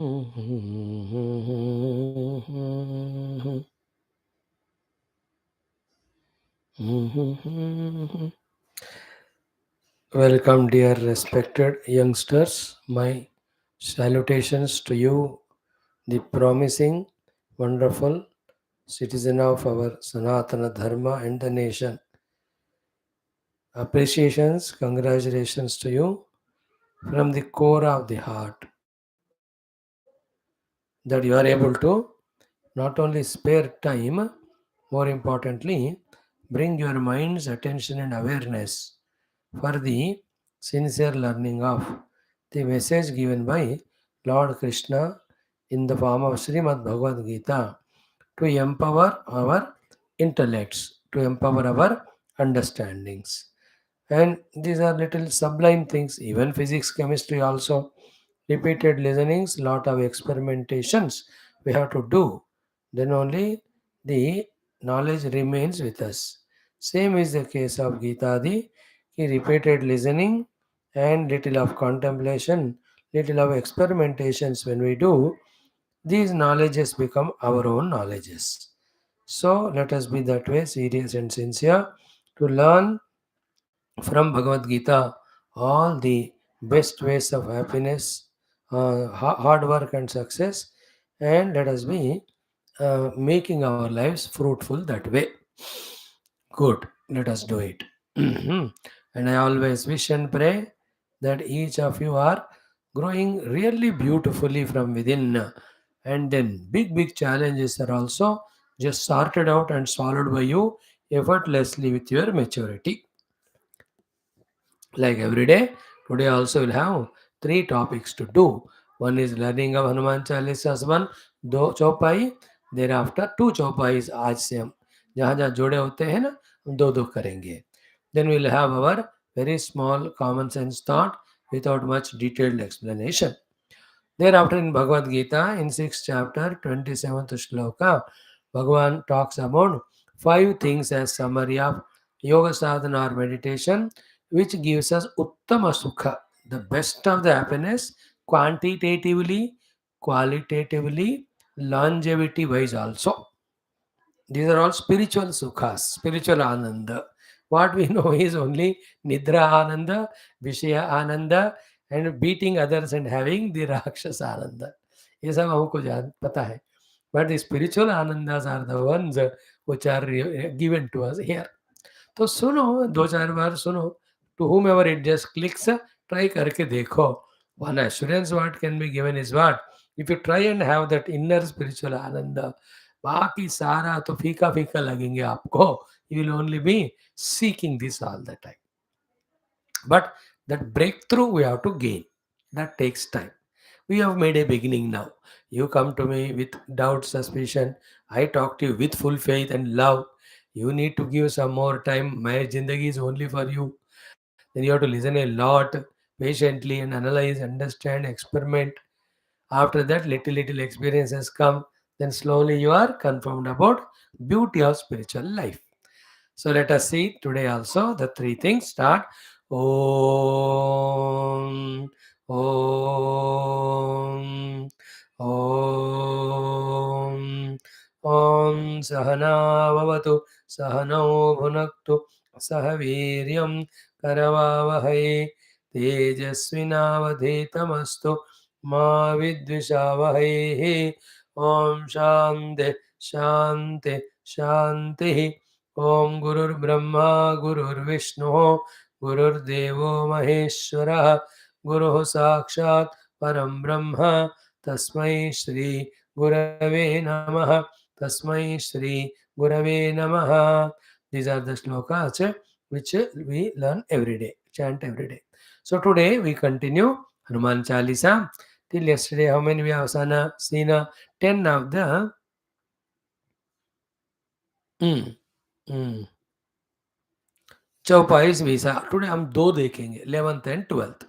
Welcome, dear respected youngsters. My salutations to you, the promising, wonderful citizen of our Sanatana Dharma and the nation. Appreciations, congratulations to you from the core of the heart that you are able to not only spare time, more importantly, bring your mind's attention and awareness for the sincere learning of the message given by Lord Krishna in the form of Srimad Bhagavad Gita to empower our intellects, to empower our understandings. And these are little sublime things, even physics, chemistry also. Repeated listenings, lot of experimentations we have to do. Then only the knowledge remains with us. Same is the case of Gita Di. He repeated listening and little of contemplation, little of experimentations when we do, these knowledges become our own knowledges. So let us be that way serious and sincere to learn from Bhagavad Gita all the best ways of happiness, hard work and success, and let us be making our lives fruitful that way. Good, let us do it. And I always wish and pray that each of you are growing really beautifully from within, and then big challenges are also just sorted out and swallowed by you effortlessly with your maturity. Like every day, today also we'll have three topics to do. One is learning of Hanuman Chalisa's one, दो चौपाई. Thereafter two चौपाई आज से हम जहाँ जहाँ जोड़े होते हैं ना हम दो दो करेंगे. Then we'll have our very small common sense thought without much detailed explanation. Thereafter in Bhagavad Gita, in 6th chapter, 27th shloka, Bhagavan talks about five things as summary of yoga sadhana or meditation, which gives us uttama sukha, the best of the happiness, quantitatively, qualitatively, longevity wise also. These are all spiritual sukhas, spiritual ananda. What we know is only nidra ananda, vishaya ananda, and beating others and having the rakshas ananda. ये सब हमको जान पता है. But the spiritual anandas are the ones which are given to us here. तो सुनो, दो चार बार सुनो. To whomever it just clicks, try करके देखो. One assurance what can be given is what? If you try and have that inner spiritual ananda, बाकी सारा तो फीका फीका लगेंगे आपको. You will only be seeking this all the time. But that breakthrough we have to gain. That takes time. We have made a beginning now. You come to me with doubt, suspicion. I talk to you with full faith and love. You need to give some more time. My zindagi is only for you. Then you have to listen a lot patiently and analyze, understand, experiment. After that, little experiences come. Then slowly you are confirmed about beauty of spiritual life. So let us see today also the three things. Start. Om, Om, Om, Om Sahana Vavatu, Sahano Bhunaktu, Sahaviryam Karavavahai, Tejasvinavadhetamastu, Ma Vidvishavahai, Om Shante, Shante, Shanti. ओम गुरुर्ब्रह्मा गुरुर्विष्णु गुरुर्देवो महेश्वरः गुरुः साक्षात् परम ब्रह्म तस्मै श्री गुरवे नमः तस्मै श्री गुरवे नमः. These are the shlokas which we learn every day, chant every day. So today we continue Hanuman Chalisa. Till yesterday, how many we have seen 10 of the mm, mm, Chaupai visa. Today हम दो देखेंगे 11th and 12th.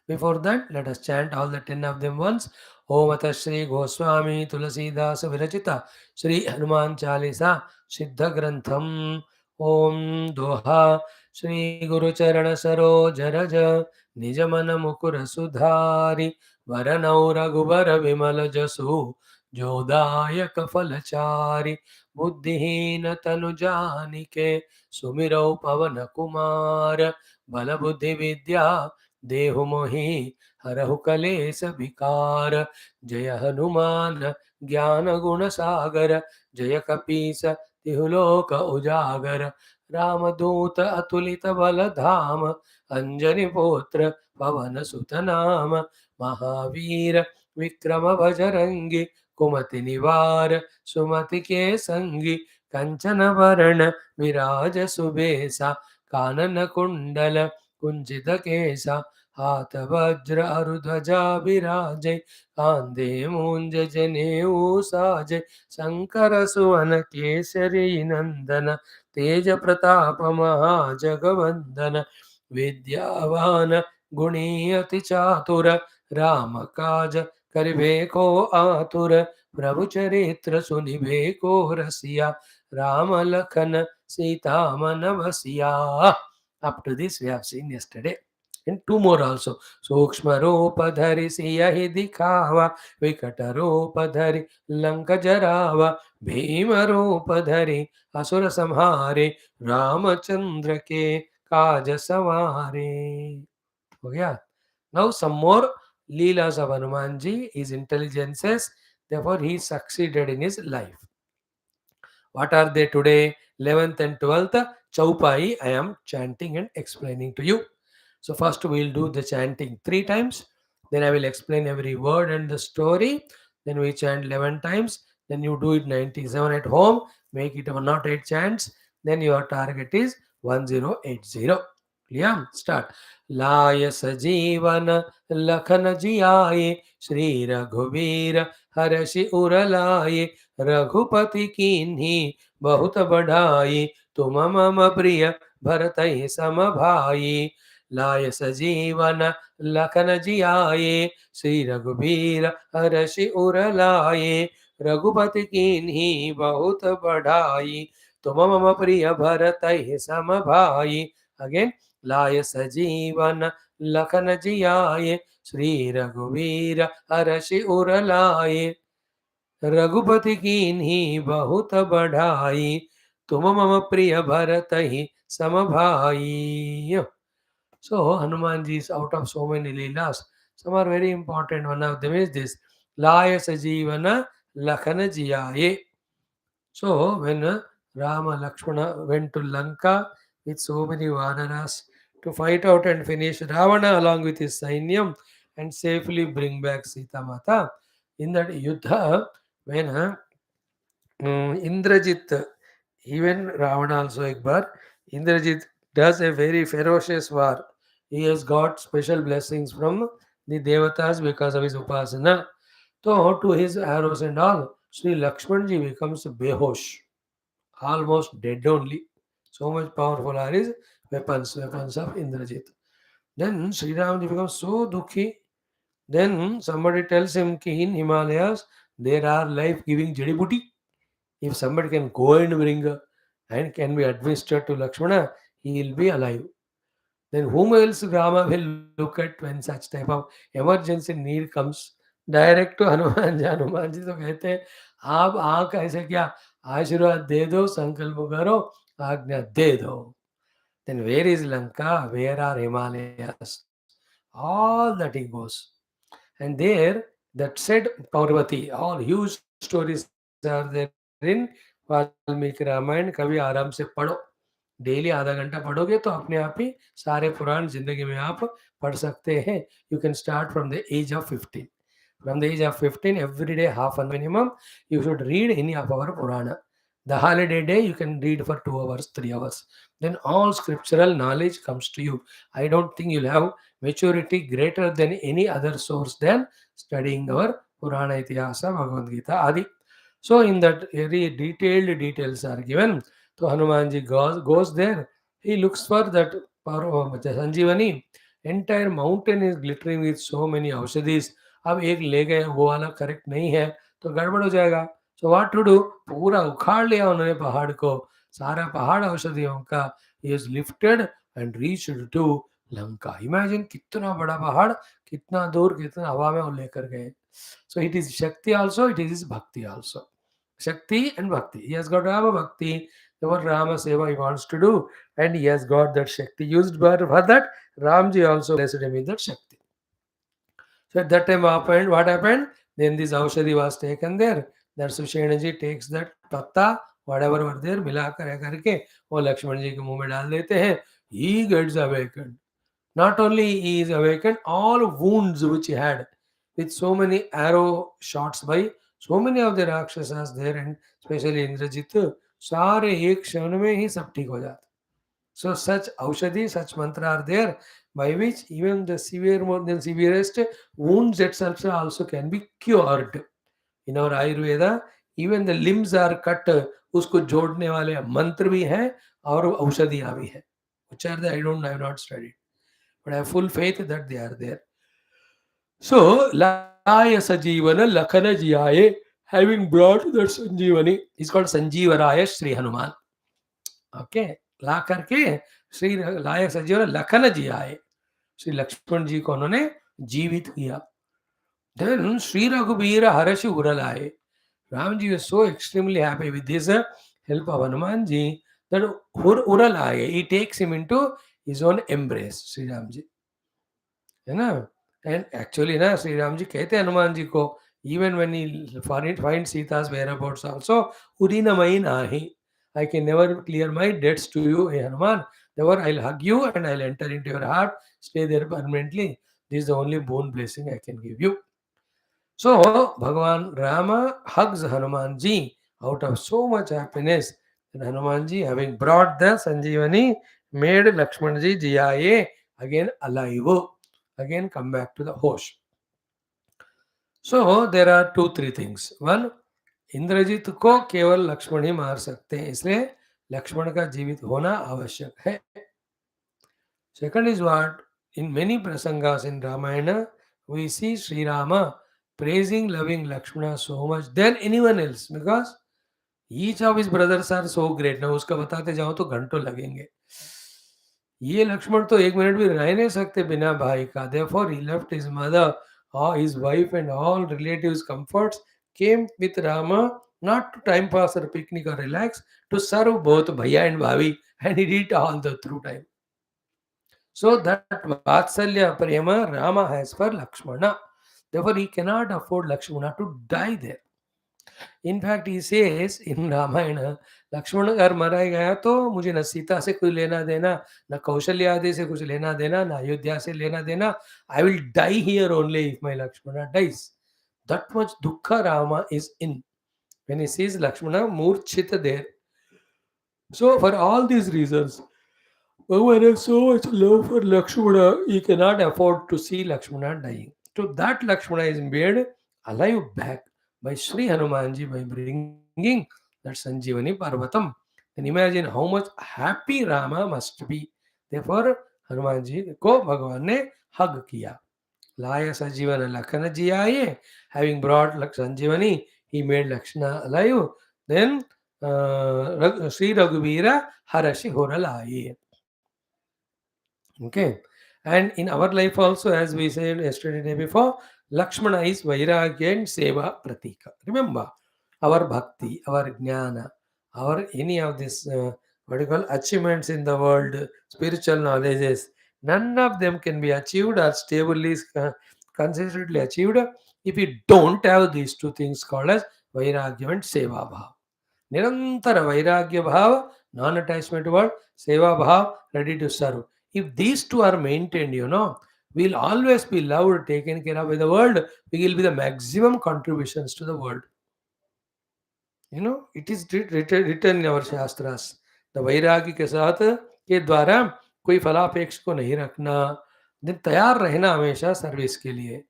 Before that, let us chant all the 10 of them once. Om Ata Shri Goswami Tulasidas Virachita Shri Hanuman Chalisa Siddha Grantham. Om Doha Shri Guru Charana Saroj Raja निज मन मुकुर सुधारि वरनौ रघुबर विमल जसु जोदायक फलचारि बुद्धिहीन तनु जानिके सुमिरौ पवन कुमार बल बुद्धि विद्या देहु मोहि हरहु कलेस विकार जय हनुमान ज्ञान गुण सागर जय कपीस तिहु लोक उजागर रामदूत अतुलित बल धाम अंजनी पुत्र पवन सुत नाम महावीर विक्रम बजरंगी कुमति निवार सुमति के संगी कंचन वरण विराज सुबेसा कानन कुंडल कुंचित केसा हाथ वज्र अरुध्वजा विराजे कांधे मूंज जनेऊ साजे शंकर सुवन केसरी नंदन तेज प्रताप महाजगवंदन विद्यावान गुणी अति चातुर राम काज करिबे को आतुर प्रभु चरित्र सुनिबे को रसिया राम लखन सीता मन बसिया. Up to this we have seen yesterday. And two more also. सूक्ष्म रूप धरि सियहि दिखावा विकट रूप धरि लंक जरावा भीम रूप धरि असुर संहारे रामचंद्र के काज सवारे. हो गया. Now some more leelas of Hanumanji, his intelligences, therefore he succeeded in his life. What are they today? 11th and 12th Chaupai I am chanting and explaining to you. So first we will do the chanting 3 times. Then I will explain every word and the story. Then we chant 11 times. Then you do it 97 at home. Make it 108 chants. Then your target is 1080. Clear? Start. लाय सजीवन लखन जियाए श्री रघुवीर हर्षि उर लाए रघुपति कीन्ही बहुत बढ़ाई तुम मम प्रिय भरतहि सम भाई. लाय सजीवन लखन जियाए श्री रघुवीर हर्षि उर लाए रघुपति कीन्ही बहुत बढ़ाई तुम मम प्रिय भरतहि सम भाई. Again. लाय सजीवन लखन जियाए श्री रघुवीर हर्षि उर लाए रघुपति कीन्ही बहुत बढ़ाई तुम मम प्रिय भरतहि सम भाई. So Hanumanji is out of so many leelas. Some are very important. One of them is this. Laya Sajivana Lakhana Jiyaye. So when Rama Lakshmana went to Lanka with so many Vanaras to fight out and finish Ravana along with his Sainyam and safely bring back Sita Mata. In that Yuddha, when Indrajit, even Ravana also Ekbar, Indrajit does a very ferocious war. He has got special blessings from the Devatas because of his Upasana. So to his arrows and all, Sri Lakshmanji becomes behosh, almost dead only. So much powerful are his weapons of Indrajit. Then Sri Ramji becomes so dukhi. Then somebody tells him ki in Himalayas there are life-giving jadi booty. If somebody can go and bring and can be administered to Lakshmana, he will be alive. Then whom else Rama will look at when such type of emergency need comes? Direct to Hanuman ji. Hanuman ji तो कहते हैं आप आंख ऐसे क्या आशीर्वाद दे दो, संकल्प करो, आज्ञा दे दो. Then where is Lanka? Where are Himalayas? All that he goes. And there, that said Parvati, all huge stories are there in Valmiki Ramayan. कभी आराम से पढ़ो, डेली आधा घंटा पढ़ोगे तो अपने आप ही सारे पुराण जिंदगी में आप पढ़ सकते हैं. You can start from the age of 15. From the age of 15, every day half an hour minimum, you should read any of our Purana. The holiday day, you can read for 2 hours, 3 hours. Then all scriptural knowledge comes to you. I don't think you'll have maturity greater than any other source than studying our Purana Itihasa, Bhagavad Gita, Adi. So in that very detailed details are given. So Hanumanji goes there. He looks for that Sanjeevani. Entire mountain is glittering with so many औषधीज. अब एक ले गए वो वाला correct नहीं है तो गड़बड़ हो जाएगा. So what to do? पूरा उखाड़ लिया उन्होंने पहाड़ को. सारा पहाड़ औषधियों का. He is lifted and reached to Lanka. Imagine कितना बड़ा पहाड़, कितना दूर, कितना हवा में वो लेकर गए. So it is Shakti also, it is Bhakti also. Shakti and Bhakti. He has got Rama Bhakti, what Rama Seva he wants to do, and he has got that Shakti used for that. Ramji also blessed him with that Shakti. So at that time, what happened? Then this Aushadhi was taken there. That Sushena takes that patta, whatever were there, मिला कर करके वो लक्ष्मण जी के मुंह में डाल देते हैं. He gets awakened. Not only he is awakened, all wounds which he had with so many arrow shots by so many of the Rakshasas there, and especially Indrajit, सारे एक क्षण में ही सब ठीक हो जाते. So such aushadhi, such mantra are there by which even the severe, more than severest wounds itself also can be cured. In our Ayurveda, even the limbs are cut, उसको जोड़ने वाले मंत्र भी हैं और औषधियाँ भी हैं. Which are the, I have not studied, but I have full faith that they are there. So Laya Sajivana Lakhana Jiyaye, having brought that Sanjeevani, is called Sanjeevaraya Sri Hanuman. Okay, ला करके श्री लायक सजीवन लखन जी आए, श्री लक्ष्मण जी को उन्होंने जीवित किया. Then Sri Raghuveera Harashi Uralaye. Ramji was so extremely happy with this help of Hanumanji that Uralaye, he takes him into his own embrace, Sri Ramji. है ना? And actually ना श्री राम जी कहते हैं हनुमान जी को, even when he finds Sita's whereabouts also, Urinamai nahi, I can never clear my debts to you, hey Hanuman. Therefore, I'll hug you and I'll enter into your heart, stay there permanently. This is the only boon blessing I can give you. So, Bhagavan Rama hugs Hanuman ji out of so much happiness. And Hanuman ji, having brought the Sanjeevani, made Lakshman ji jiyaye again alive. Again, come back to the host. So, there are 2-3 things. One, Indrajit को केवल लक्ष्मण ही मार सकते हैं, इसलिए लक्ष्मण का जीवित होना आवश्यक है. Second is what? In many prasangas in Ramayana, we see Sri Rama praising, loving Lakshmana so much than anyone else, because each of his brothers are so great. Now, उसका बताते जाओ तो घंटों लगेंगे. ये लक्ष्मण तो 1 मिनट भी रह नहीं सकते बिना भाई का. Therefore, he left his mother, his wife, and all relatives' comforts, came with Rama not to time pass or picnic or relax, to serve both Bhaiya and Bhavi, and he did all the through time. So that Vatsalya Prema Rama has for Lakshmana. Therefore, he cannot afford Lakshmana to die there. In fact, he says in Ramayana, Lakshman अगर मरा गया तो मुझे न सीता से कुछ लेना देना, न कौशल्या आदि से कुछ लेना देना, न अयोध्या से लेना देना. I will die here only if my Lakshmana dies. That much dukkha Rama is in when he sees Lakshmana murchita there. So for all these reasons, Bhagavan has so much love for Lakshmana, he cannot afford to see Lakshmana dying. So that Lakshmana is made alive back by Sri Hanumanji by bringing that Sanjeevani Parvatam. Then imagine how much happy Rama must be. Therefore, Hanumanji को भगवान ने hug किया. लाया संजीवन लखन जी आए. Having brought Sanjeevani, he made Lakshmana alive. Then Sri Raghuveera Harashi Horalaye. Okay, and in our life also, as we said yesterday, day before, Lakshmana is Vairagya and Seva Pratika. Remember, our bhakti, our jnana, our any of this what you call achievements in the world, spiritual knowledges, none of them can be achieved or stably consistently achieved if we don't have these 2 things called as Vairagya and Seva Bhava. निरंतर वैराग्य भाव, non attachment word, seva bhav, ready to serve. If these 2 are maintained, we'll always be loved, taken care of by the world. We will be the maximum contributions to the world. It is written in our shastras. The वैराग्य के साथ के द्वारा कोई फलापेक्ष को नहीं रखना, दिन तैयार रहना हमेशा सर्विस के लिए.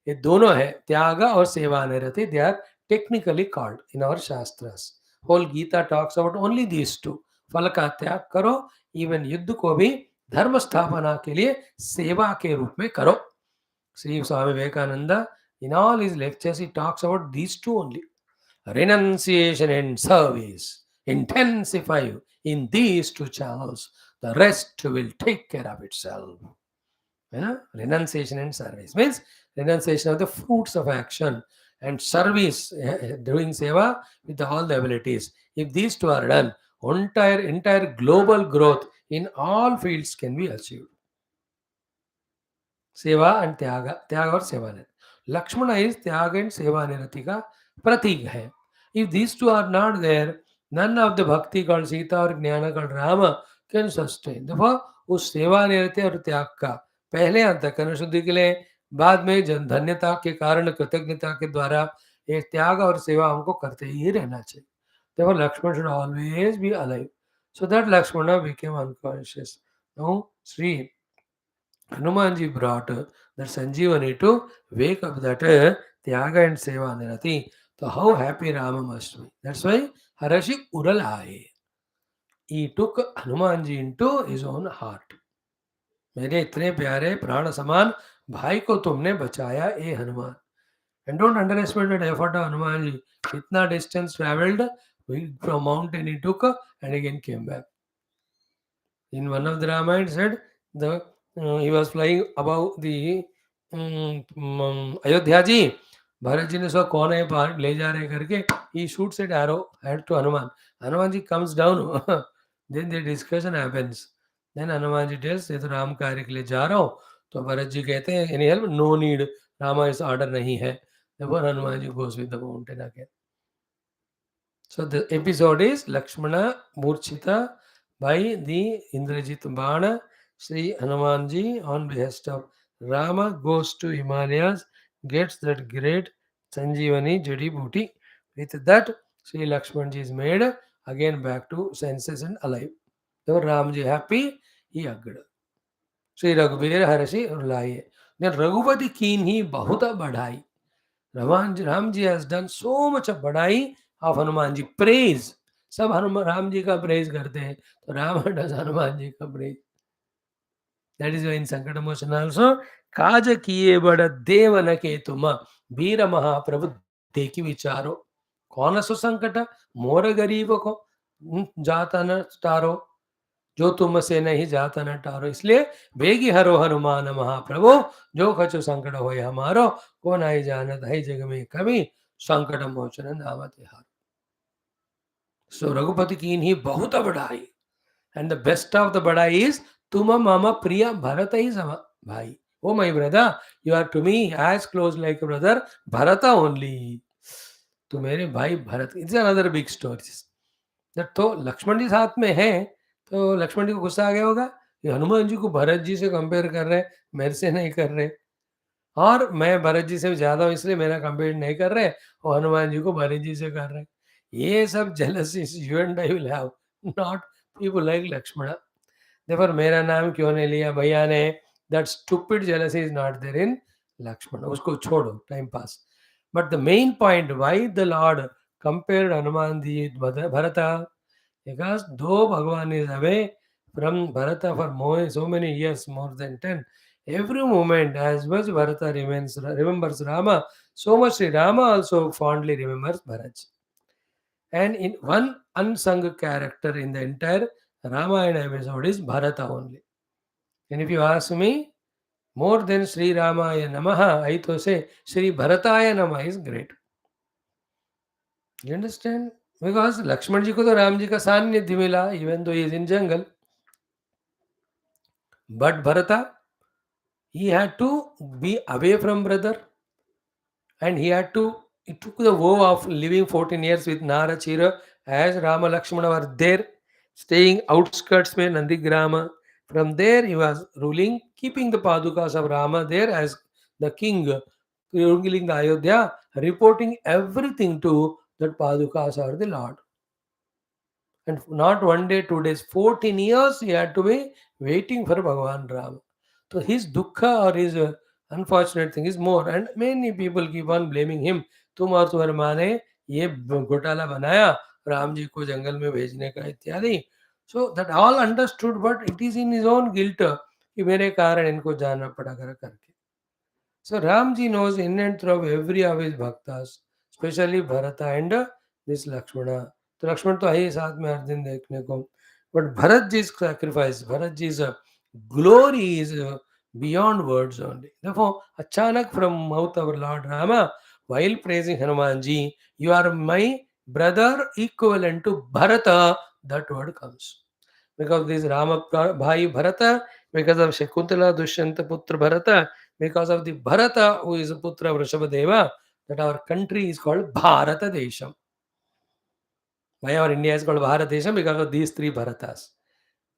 ये दोनों है, त्याग और सेवा निरति. They are technically called in our shastras. Whole Geetha talks about only these 2. फल का त्याग करो, इवन युद्ध को भी धर्म स्थापना के लिए सेवा के रूप में करो. Sri Swami Vivekananda, in all his lectures, he talks about these 2 only. Renunciation and service. Intensify in these 2 channels. The rest will take care of itself. Renunciation and service means renunciation of the fruits of action and service, doing seva with all the abilities. If these two are done, entire global growth in all fields can be achieved. सेवा and त्याग, त्याग और सेवा निरति. Lakshmana is त्याग and सेवा निरति का प्रतीक है. If these two are not there, none of the bhakti called Sita or jnana called Rama can sustain. Therefore, उस सेवा निरति और त्याग का पहले अंतःकरण शुद्धि के लिए, बाद में धन्यता के कारण कृतज्ञता के द्वारा ये त्याग और सेवा हमको करते ही रहना चाहिए. Therefore, Lakshmana should always be alive. So that Lakshmana became unconscious. Now, Sri Hanumanji brought that Sanjeevani to wake up that Tyaga and Seva Nirati. So how happy Rama must be. That's why Harashi Uralai. He took Hanumanji into his own heart. मेरे इतने प्यारे प्राण समान भाई को तुमने बचाया ए Hanuman. And don't underestimate that effort of Hanumanji. Itna distance traveled from mountain he took and again came back. In one of the Ramayana said he was flying above the Ayodhya ji. Bharat ji ne so कौन है पार ले जा रहे करके he shoots at arrow head to Hanuman. Hanuman ji comes down. Then the discussion happens. Then Hanuman ji tells ये तो राम कार्य के लिए जा रहा हूँ. तो भरत जी कहते हैं any help? No need. Rama is order नहीं है. Therefore Hanuman ji goes with the mountain again. So the episode is Lakshmana Murchita by the Indrajit Bana. Sri Hanumanji on behest of Rama goes to Himalayas, gets that great Sanjeevani Jadi Booty. With that, Sri Lakshmanji is made again back to senses and alive. So Ramji happy, he hugged. Sri Raghubir Harashi Urlai. Then Raghupati keen he bahuta badhai. Ramji has done so much of badhai of Hanumanji. Praise. सब हनुमान राम जी का praise करते हैं, तो Ram does Hanuman ji का praise. That is why in Sankata Motion also, काज किए बड़ देवन के तुम वीर महाप्रभु देखी विचारो. कौन सो संकट मोर गरीब को जाता न टारो, जो तुमसे नहीं जाता न टारो. इसलिए बेगी हरो हनुमान महाप्रभु, जो कछु संकट होय हमारो, को नहीं जानत है जग में कभी, संकट मोचन नाम तिहारो. So Raghupati कीन ही बहुत बढ़ाई. And the best of the badai is Tuma Mama Priya Bharata is Bhai. Oh my brother, you are to me as close like a brother, Bharata only. तो मेरे भाई Bharat. It's another big story. That तो लक्ष्मण जी साथ में है, तो लक्ष्मण जी को गुस्सा आ गया होगा कि हनुमान जी को भरत जी से कंपेयर कर रहे, मेरे से नहीं कर रहे, और मैं भरत जी से ज़्यादा हूँ इसलिए मेरा कंपेयर नहीं कर रहे, और हनुमान जी को भरत जी से कर रहे. ये सब jealousies you and I will have, not people like Lakshmana. Therefore, मेरा नाम क्यों नहीं लिया भैया ने? That stupid jealousy is not there in Lakshmana. उसको छोड़ो, time pass. But the main point, why the Lord compared Hanuman with Bharata? Because though Bhagavan is away from Bharata for so many years, more than 10, every moment, as much Bharata remembers Rama, so much Rama also fondly remembers Bharat. And in one unsung character in the entire Ramayana episode is Bharata only. And if you ask me, more than Sri Ramaya Namaha, I to say Sri Bharataya Namaha is great. You understand? Because Lakshman ji ko to Ram ji ka सानिध्य मिला, even though he is in jungle. But Bharata, he had to be away from brother, and he took the vow of living 14 years with Nara Chira, as Rama Lakshmana were there, staying outskirts में Nandigrama. From there he was ruling, keeping the padukas of Rama there as the king, ruling the Ayodhya, reporting everything to that padukas or the Lord. And not 1 day, 2 days, 14 years he had to be waiting for Bhagavan Rama. So his dukkha or his unfortunate thing is more, and many people keep on blaming him. तुम और तुम्हारे माँ ने ये घोटाला बनाया राम जी को जंगल में भेजने का इत्यादि. So that all understood, but it is in his own guilt कि मेरे कारण इनको जाना पड़ा करके. So Ramji knows in and through every of his bhaktas, especially Bharata and this Lakshmana. तो लक्ष्मण तो है ही साथ में हर दिन देखने को, but Bharat ji's sacrifice, Bharat ji's glory is beyond words only. Therefore, Achanak from mouth of Lord Rama, while praising Hanumanji, you are my brother equivalent to Bharata, that word comes. Because this Rama Bhai Bharata, because of Shakuntala Dushyanta Putra Bharata, because of the Bharata who is a Putra of Rishabhadeva, that our country is called Bharata Desham. Why our India is called Bharat Desham? Because of these three Bharatas.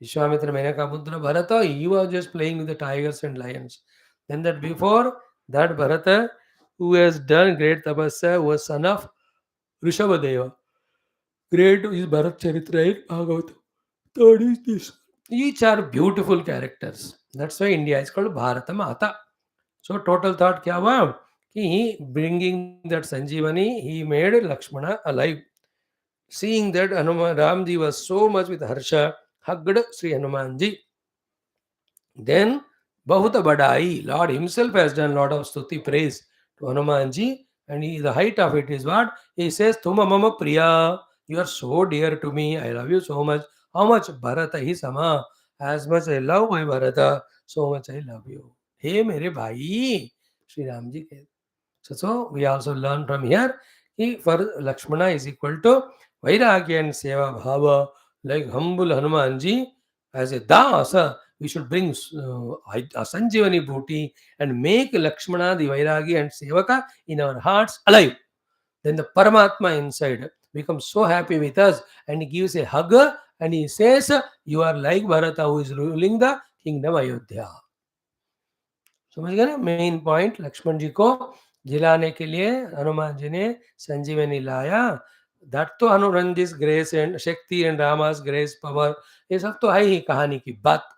Vishwamitra Menakaputra Bharata, he was just playing with the tigers and lions. Then that before that Bharata, who has done great tapasya, was son of Rishabhadeva. Great is Bharat Charitra in Bhagavatam. Third is this. Each are beautiful characters. That's why India is called Bharata Mata. So total thought kya hua? Ki he bringing that Sanjeevani, he made Lakshmana alive. Seeing that Hanuman Ramji was so much with Harsha, hugged Sri Hanumanji. Then Bahuta Badai, Lord himself has done lot of stuti praise to Hanumanji, and the height of it is what? He says, Tuma Mama Priya, you are so dear to me, I love you so much. How much? Bharata hi sama. As much I love my Bharata, so much I love you. Hey mere bhai, Sri Ramji. So we also learn from here, for Lakshmana is equal to Vairagya and Seva Bhava, like humble Hanumanji as a dasa. We should bring Sanjeevani booty and make Lakshmana the Vairagi and Sevaka in our hearts alive. Then the Paramatma inside becomes so happy with us and he gives a hug and he says, you are like Bharata who is ruling the kingdom Ayodhya. समझ गए ना main point Lakshman जी को जिलाने के लिए हनुमान जी ने संजीवनी लाया. That तो Hanuman ji grace and shakti and Rama's grace power, ये सब तो है ही कहानी की बात.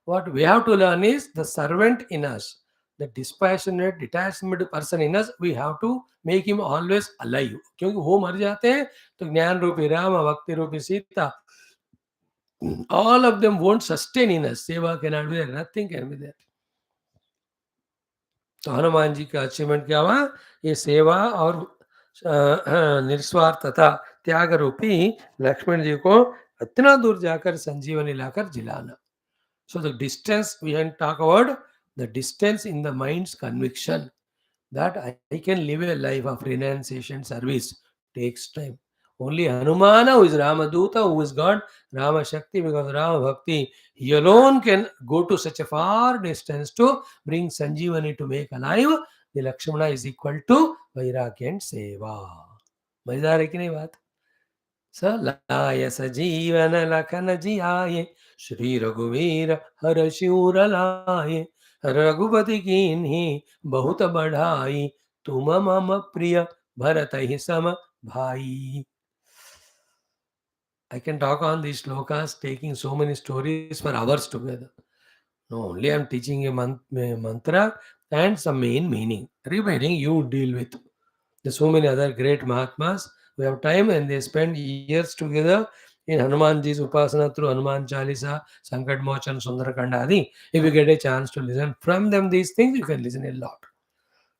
What we have to learn is the servant in us, the dispassionate detachment person in us, we have to make him always alive. क्योंकि वो मर जाते हैं तो ज्ञान रूपी राम, भक्ति रूपी Sita, all of them won't sustain in us. Seva cannot be there, nothing can be there. तो हनुमान जी का अचीवमेंट क्या हुआ? ये सेवा और निस्वार्थता त्याग रूपी लक्ष्मण जी को इतना दूर जाकर संजीवनी लाकर जिलाना. So the distance we can talk about, the distance in the mind's conviction that I can live a life of renunciation service takes time. Only Hanumana, who is Ramaduta, who is God, Rama Shakti, because Rama Bhakti, he alone can go to such a far distance to bring Sanjeevani to make alive. The Lakshmana is equal to Vairagya and Seva. मजेदार है कि नहीं बात? सलाय सजीवन लखन जियाये, श्री रघुवीर हर शिवर लाये, रघुपति कीन्ही बहुत बढ़ाई, तुम मम प्रिय भरत ही सम भाई. I can talk on these shlokas, taking so many stories for hours together. No, only I am teaching a mantra and some main meaning. Remaining you deal with. There's so many other great Mahatmas who have time and they spend years together in Hanumanji's Upasana through Hanuman Chalisa, Sankat Mochan, Sundarakanda Adi. If you get a chance to listen from them these things, you can listen a lot.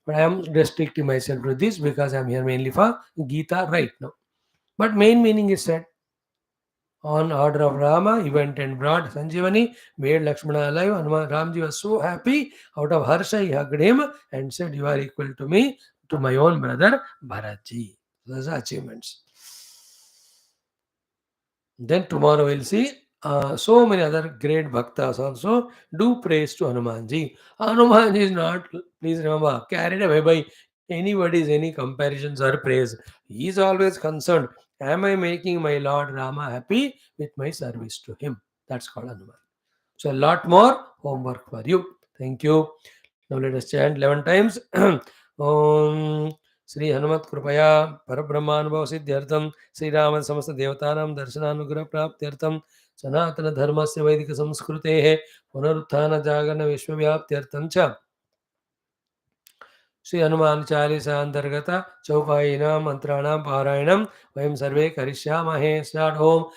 But I am restricting myself to this because I am here mainly for Geetha right now. But main meaning is said. On order of Rama, he went and brought Sanjeevani, made Lakshmana alive. Hanuman Ramji was so happy. Out of Harsha, he hugged him and said, you are equal to me, to my own brother, Bharatji. Those are achievements. Then tomorrow we'll see so many other great bhaktas also do praise to Hanumanji. Hanumanji is not, please remember, carried away by anybody's any comparisons or praise. He is always concerned, am I making my Lord Rama happy with my service to him? That's called Hanuman. So a lot more homework for you. Thank you. Now let us chant 11 times. Om Shri Hanumat कृपया परब्रह्मानुभव सिद्ध्यर्थम श्री राम समस्त देवतानां दर्शनानुग्रह प्राप्त्यर्थम सनातन धर्मस्य वैदिक संस्कृतेः पुनरुत्थान जागरण विश्वव्याप्त्यर्थम च श्री हनुमान चालीसा अंतर्गत चौपायीनां मंत्राणां पारायणं वयं सर्वे करिष्यामहे. स्टार्ट. ओम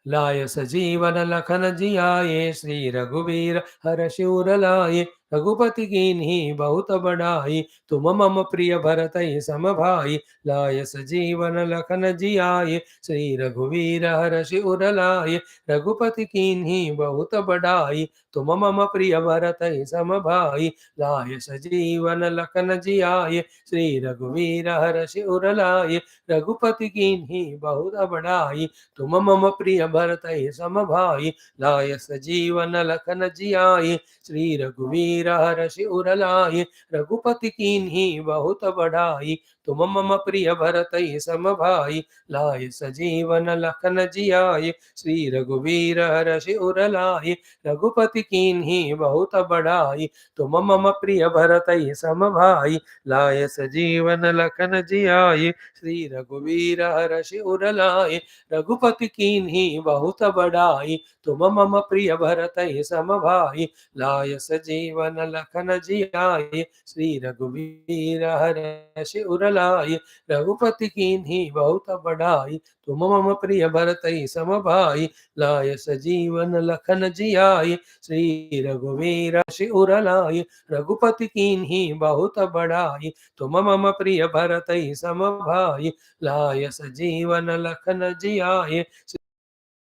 लाय सजीवन लखन जियाये, श्री रघुवीर हर शिवर लाये, रघुपति कीन्ही बहुत बड़ाई, तुम मम प्रिय भरतहि सम भाई। लाय सजीवन लखन जियाए, श्री रघुवीर हर्षि उर लाए। रघुपति कीन्ही बहुत बड़ाई, तुम मम प्रिय भरतहि सम भाई। लाय सजीवन लखन जियाए, श्री रघुवीर हर्षि उर लाए। रघुपति कीन्ही बहुत बड़ाई, तुम मम प्रिय भरतहि सम भाई। लाय सजीवन लखन जियाए, श्री रघुवीर हर्षि उर लाए। रघुपति कीन्ही बहुत बड़ाई, तुम मम प्रिय भरतहि सम भाई। लाय सजीवन लखन जियाए, श्री रघुवीर हर्षि उर लाए। रघुपति कीन्ही बहुत बड़ाई, तुम मम प्रिय भरतहि सम भाई। लाय सजीवन लखन जियाए, श्री रघुवीर हर्षि उर लाए। रघुपति कीन्ही बहुत बड़ाई, तुम मम प्रिय भरतहि सम भाई। लाय सजीवन लखन जियाए, श्री रघुवीर हर्षि उर लाए। रघुपति कीन्ही बहुत बड़ाई, तुम मम प्रिय भरतहि सम भाई। लाय सजीवन लखन जियाए, श्री रघुवीर हर्षि उर लाए। रघुपति कीन्ही बहुत बड़ाई, तुम मम प्रिय भरतहि सम भाई। लाय सजीवन लखन जियाए,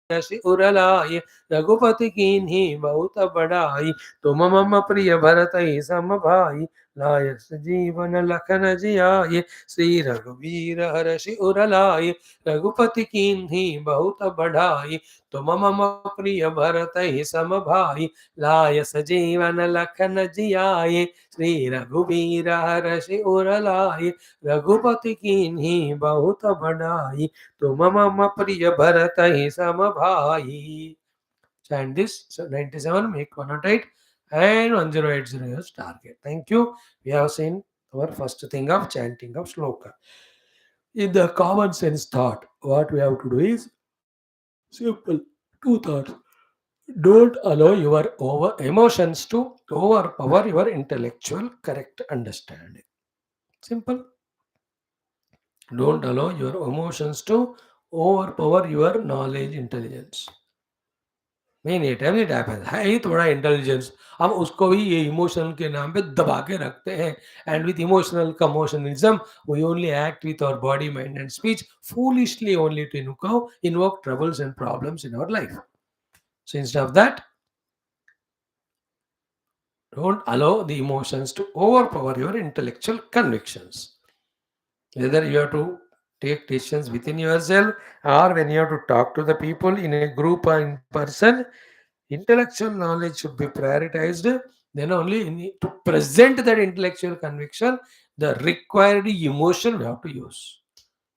श्री उर लाए। रघुपति कीन्ही बहुत बड़ाई, तुम मम प्रिय भरतहि सम भाई। लाय सजीवन लखन जियाए, श्री रघुवीर हर्षि उर लाए। रघुपति कीन्ही बहुत बड़ाई, तुम मम प्रिय भरतहि सम भाई। लाय सजीवन लखन जियाए, श्री रघुवीर हर्षि उर लाए। रघुपति कीन्ही बहुत बड़ाई, तुम मम प्रिय भरतहि सम भाई. Chant this. So 97, make 108 and 1080 is target. Thank you. We have seen our first thing of chanting of shloka. In the common sense thought, what we have to do is simple. Two thoughts. Don't allow your emotions to overpower your intellectual correct understanding. Simple. Don't allow your emotions to overpower your knowledge intelligence. Many times it happens. है ही थोड़ा intelligence, हम उसको भी ये emotion के नाम पे दबा के रखते हैं. And with emotional commotionalism we only act with our body, mind and speech foolishly only to invoke troubles and problems in our life. So instead of that, don't allow the emotions to overpower your intellectual convictions. Whether you have to take decisions within yourself or when you have to talk to the people in a group or in person, intellectual knowledge should be prioritized. Then only to present that intellectual conviction, the required emotion we have to use.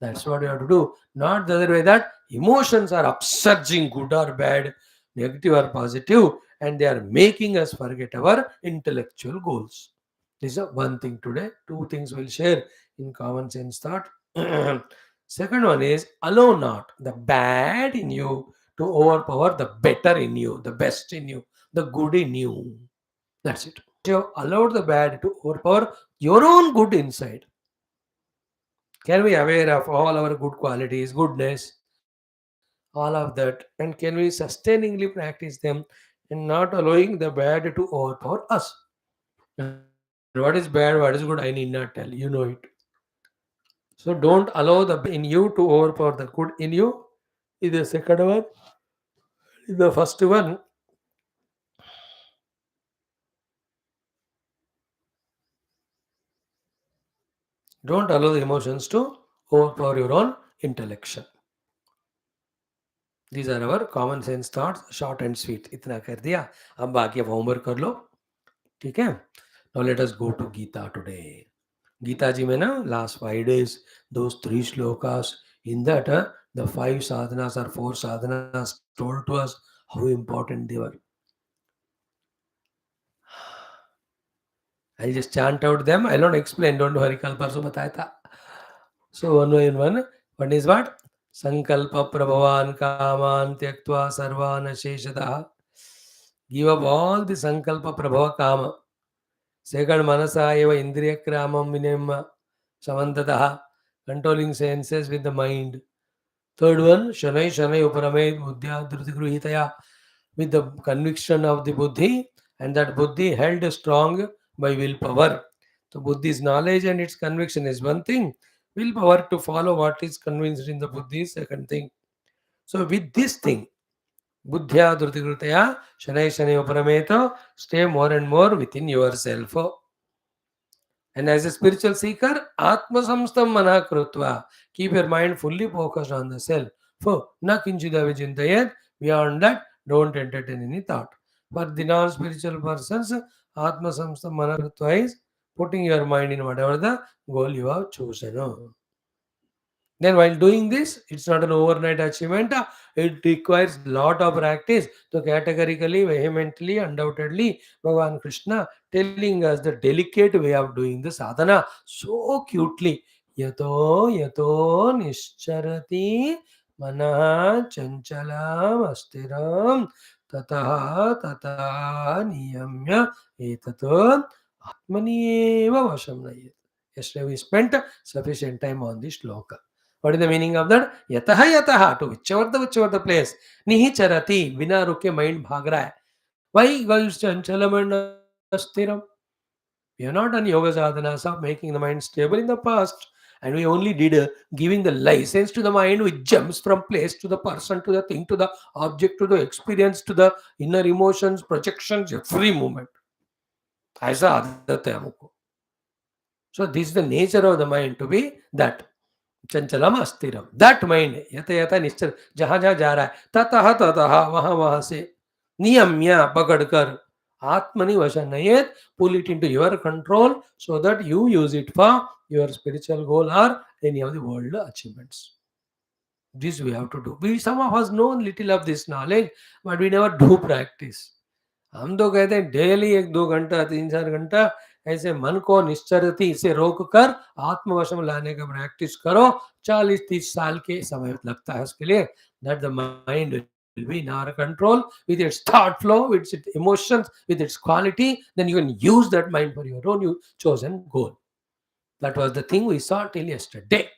That's what you have to do. Not the other way, that emotions are upsurging, good or bad, negative or positive, and they are making us forget our intellectual goals. This is one thing today. Two things we'll share in common sense thought. Second one is allow not the bad in you to overpower the better in you, the best in you, the good in you. That's it. You have allowed the bad to overpower your own good inside. Can we aware of all our good qualities, goodness, all of that, and can we sustainingly practice them and not allowing the bad to overpower us? And what is bad, what is good, I need not tell. You know it. So don't allow the bad in you to overpower the good in you. Is the second one. In the first one, don't allow the emotions to overpower your own intellection. These are our common sense thoughts, short and sweet. इतना कर दिया, अब बाकी अब homework कर लो, ठीक है. Now let us go to Geetha today. Geetha ji में ना last 5 days, those 3 shlokas, in that the 5 sadhanas or 4 sadhanas told to us how important they were. I'll just chant out them. I don't explain. Don't worry. कल परसों बताया था. So one by one. One is what? Sankalpa prabhavan kaman tyaktva sarvan sheshadaha. Give up all the sankalpa prabhava kama. Second, manasa eva indriya kramam vinema samantataha. Controlling senses with the mind. Third one, shanai uparamay buddhya dhruti gruhitaya. With the conviction of the buddhi and that buddhi held strong by willpower. So buddhi's knowledge and its conviction is one thing. Willpower to follow what is convinced in the buddhi is second thing. So with this thing, buddhya dhrutikritaya shanai shanai uparameto, stay more and more within yourself. And as a spiritual seeker, Atma Samstam Mana Krutva, keep your mind fully focused on the self. For na kinchida vijintayet, beyond that, don't entertain any thought. For the non spiritual persons, Atma Samstam Mana Krutva is putting your mind in whatever the goal you have chosen. Then while doing this, it's not an overnight achievement. It requires lot of practice. So categorically, vehemently, undoubtedly, Bhagavan Krishna telling us the delicate way of doing the sadhana so cutely. Yato yato nischarati mana chanchalam astiram tataha tataha niyamya etato atmanieva vasham nayet. Yesterday we spent sufficient time on this shloka. What is the meaning of that? Yataha yataha, to whichever the place. Nihi charati, bina ruke mind bhag raha hai. Why? Because chanchalam and astiram. We are not on yoga sadhanas of making the mind stable in the past. And we only did giving the license to the mind which jumps from place to the person to the thing to the object to the experience to the inner emotions, projections, every moment. ऐसा आदत है हमको. So this is the nature of the mind to be that. चंचलम अस्थिरम, that mind यथ यथ निश्चल, जहां जहां जा रहा है ततः ततः वहां वहां से नियम्य पकड़कर आत्मनि वशनयेत, pull it into your control so that you use it for your spiritual goal or any of the world achievements. This we have to do. We some of us know little of this knowledge, but we never do practice. हम तो कहते हैं daily 1-2 घंटा 3-4 घंटा ऐसे मन को निश्चरती से रोक कर आत्मवश में लाने का प्रैक्टिस करो. 40-30 साल के समय लगता है उसके लिए. That the mind will be in our control with its thought flow, with its emotions, with its quality. Then you can use that mind for your own chosen goal. That was the thing we saw till yesterday.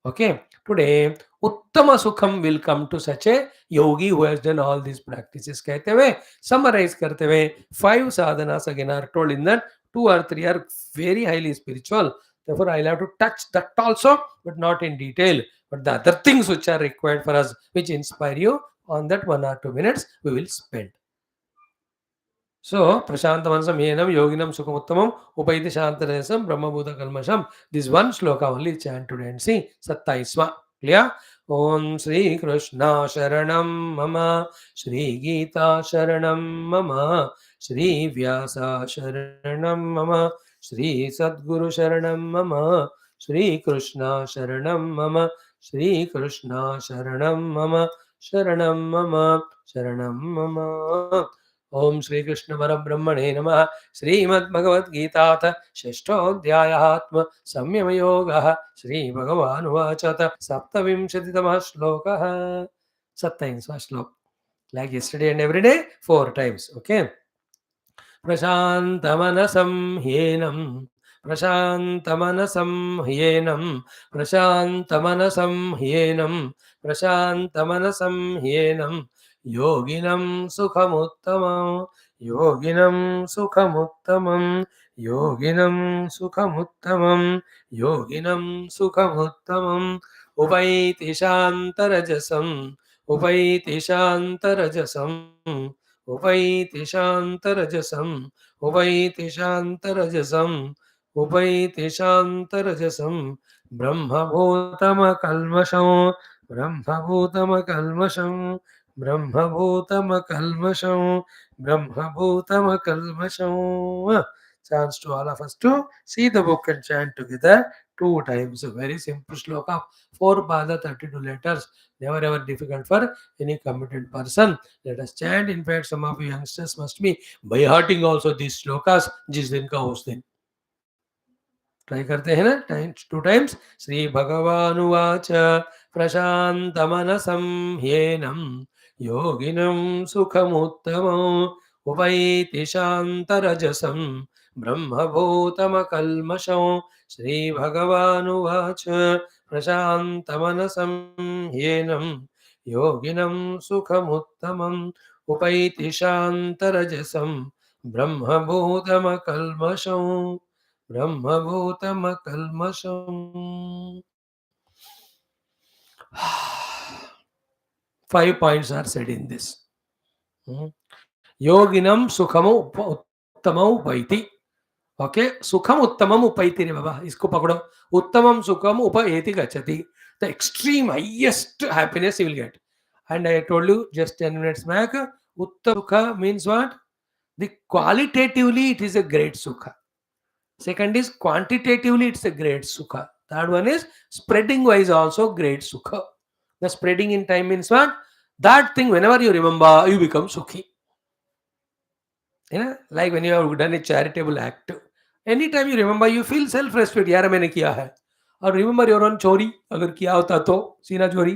Okay, today Uttama Sukham will come to such a yogi who has done all these practices. कहते हुए summarize करते हुए 5 sadhanas again are told in that 2 or 3 are very highly spiritual. Therefore, I'll have to touch that also, but not in detail. But the other things which are required for us, which inspire you, on that 1 or 2 minutes we will spend. So, Prashantamanasam Yenam Yoginam Sukhamuttamam Upaiti Shantaresam Brahmabhuta Kalmasham. This one sloka only chant today and see Sattaisma. Clear? Om Sri Krishna Sharanam Mama Sri Geetha Sharanam Mama Sri Vyasa Sharanam Mama Sri Sadguru Sharanam Mama Sri Krishna Sharanam Mama Sri Krishna Sharanam Mama Sharanam Mama Sharanam Mama. ओम श्री कृष्ण परब्रह्मणे नमः. श्रीमद्भगवद्गीताथ षष्ठोऽध्यायः संयमयोगः. श्रीभगवानुवाच सप्तविंशतितमः श्लोकः. 27th श्लोक. Like yesterday and every day 4 times. Okay. प्रशान्तमनसं ह्येनं प्रशान्तमनसं ह्येनं प्रशान्तमनसं ह्येनं प्रशान्तमनसं ह्येनं योगिनं सुखमुत्तमं योगिनं सुखमुत्तमं योगिनं सुखमुत्तमं योगिनं सुखमुत्तमम् उपैति शान्तरजसम् उपैति शान्तरजसम् उपैति शान्तरजसम् उपैति शान्तरजसम् उपैति शान्तरजसम् ब्रह्मभूतमकल्मषं ब्रह्मभूतमकल्मषं ब्रह्मभूतमकल्मषं ब्रह्मभूतमकल्मषं. Chance to all of us to see the book and chant together 2 times. A very simple shloka, 4 pada 32 letters. Never ever difficult for any committed person. Let us chant. In fact, some of you youngsters must be by hearting also these shlokas. जिस दिन का उस दिन try करते हैं ना. 2 times. Shri भगवानुवाच प्रशान्तमनसं ह्येनं योगिनं सुखमुत्तमम् उपैति शान्तरजसं ब्रह्मभूतमकल्मषं. श्रीभगवानुवाच प्रशान्तमनसं ह्येनं योगिनं सुखमुत्तमम् उपैति शान्तरजसं ब्रह्मभूतमकल्मषं ब्रह्मभूतमकल्मषम्. 5 points are said in this. योगिनं सुखम उत्तम उपैति. ओके, सुखम उत्तमम उपैति रे बाबा, इसको पकड़ो. उत्तमम सुखम उपैति गच्छति. The extreme highest happiness you will get. And I told you just 10 minutes back, uttam sukha means what? The qualitatively it is a great sukha. Second is quantitatively it's a great sukha. Third one is spreading wise also great sukha. The spreading in time means what? That thing whenever you remember you become sukhi. Like when you have done a charitable act, anytime you remember you feel self respect. यार मैंने किया है. और remember your own चोरी अगर किया होता तो सीना चोरी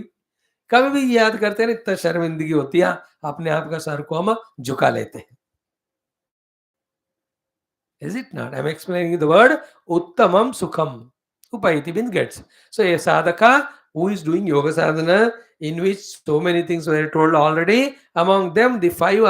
कभी भी याद करते हैं ना, इतना शर्मिंदगी होती है, अपने आप का सर को हम झुका लेते हैं. Is it not? I'm explaining the word uttamam sukham. Upayati means gets. So a sadhaka who is doing yoga sadhana, in which so many things were told already, among them the 5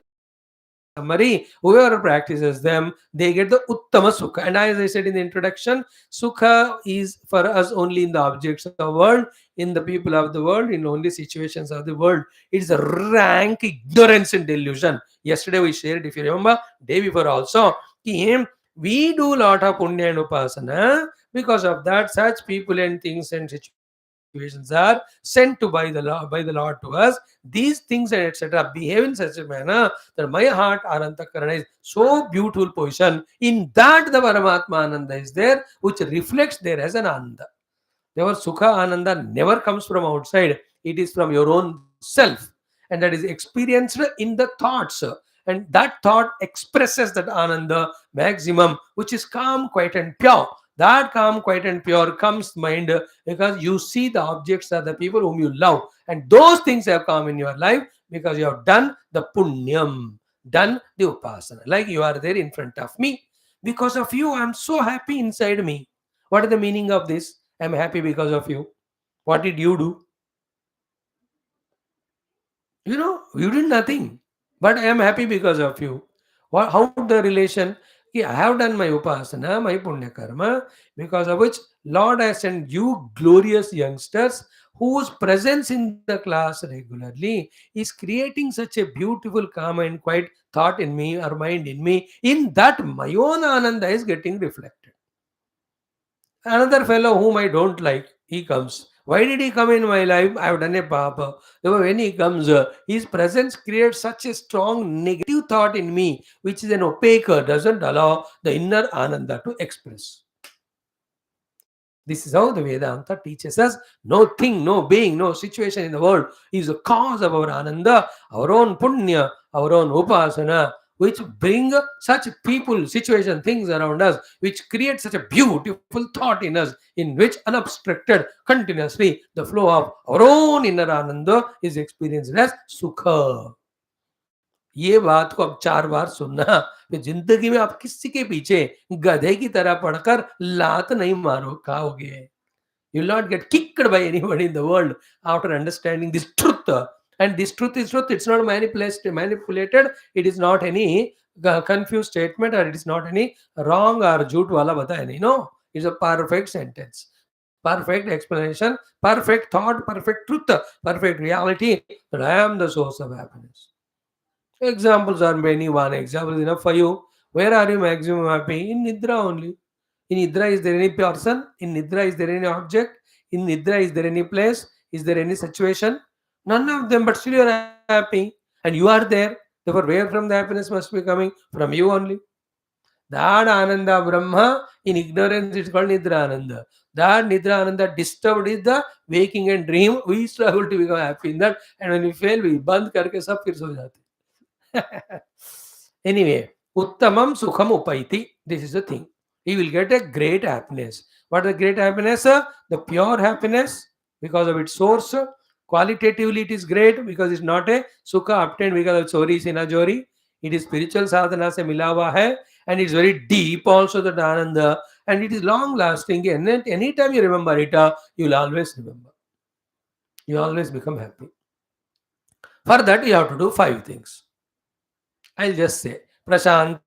summary, whoever practices them, they get the uttama sukha. And as I said in the introduction, sukha is for us only in the objects of the world, in the people of the world, in only situations of the world. It is a rank ignorance and delusion. Yesterday we shared, if you remember, day before also, we do a lot of punya and upasana. Because of that, such people and things and situations are sent to by the Lord to us. These things and etc. behave in such a manner that my heart Anantakarana is so beautiful position. In that the Paramatma Ananda is there, which reflects there as an Ananda. Therefore, Sukha Ananda never comes from outside. It is from your own self. And that is experienced in the thoughts. And that thought expresses that Ananda maximum, which is calm, quiet and pure. That calm, quiet and pure comes mind because you see the objects are the people whom you love. And those things have come in your life because you have done the punyam, done the upasana. Like you are there in front of me. Because of you, I am so happy inside me. What is the meaning of this? I am happy because of you. What did you do? You did nothing. But I am happy because of you. How the relation? I have done my upasana, my punya karma, because of which Lord has sent you glorious youngsters whose presence in the class regularly is creating such a beautiful, calm and quiet thought in me or mind in me. In that, my own ananda is getting reflected. Another fellow whom I don't like, he comes. Why did he come in my life? I have done a papa. When he comes, his presence creates such a strong negative thought in me, which is an opaque, doesn't allow the inner ananda to express. This is how the Vedanta teaches us. No thing, no being, no situation in the world is the cause of our ananda, our own punya, our own upasana, which bring such people, situation, things around us, which create such a beautiful thought in us, in which unobstructed, continuously, the flow of our own inner ananda is experienced as sukha. ये बात को अब 4 बार सुनना, फिर जिंदगी में आप किसी के पीछे गधे की तरह पड़कर लात नहीं मारो खाओगे. You will not get kicked by anybody in the world after understanding this truth. And this truth is truth. It's not manipulated. It is not any confused statement, or it is not any wrong or jhoot wala bataya nahi. No, it's a perfect sentence, perfect explanation, perfect thought, perfect truth, perfect reality that I am the source of happiness. Examples are many. One example is enough for you. Where are you maximum happy? In Nidra only. In Nidra, is there any person? In Nidra, is there any object? In Nidra, is there any place? Is there any situation? None of them, but still you are happy. And you are there. Therefore, where from the happiness must be coming? From you only. That Ananda Brahma, in ignorance, it's called Nidra Ananda. That Nidra Ananda disturbed is the waking and dream. We struggle to become happy in that. And when we fail, we band karke sab fir so jate. Anyway, Uttamam Sukham Upaiti. This is the thing. He will get a great happiness. What is the great happiness? The pure happiness because of its source. Qualitatively, it is great because it's not a Sukha obtained because of Chori Sina Jori. It is spiritual sadhana se mila hua hai, and it's very deep also, that Ananda, and it is long lasting. And then anytime you remember it, you will always remember. You always become happy. For that, you have to do 5 things. I'll just say Prashantam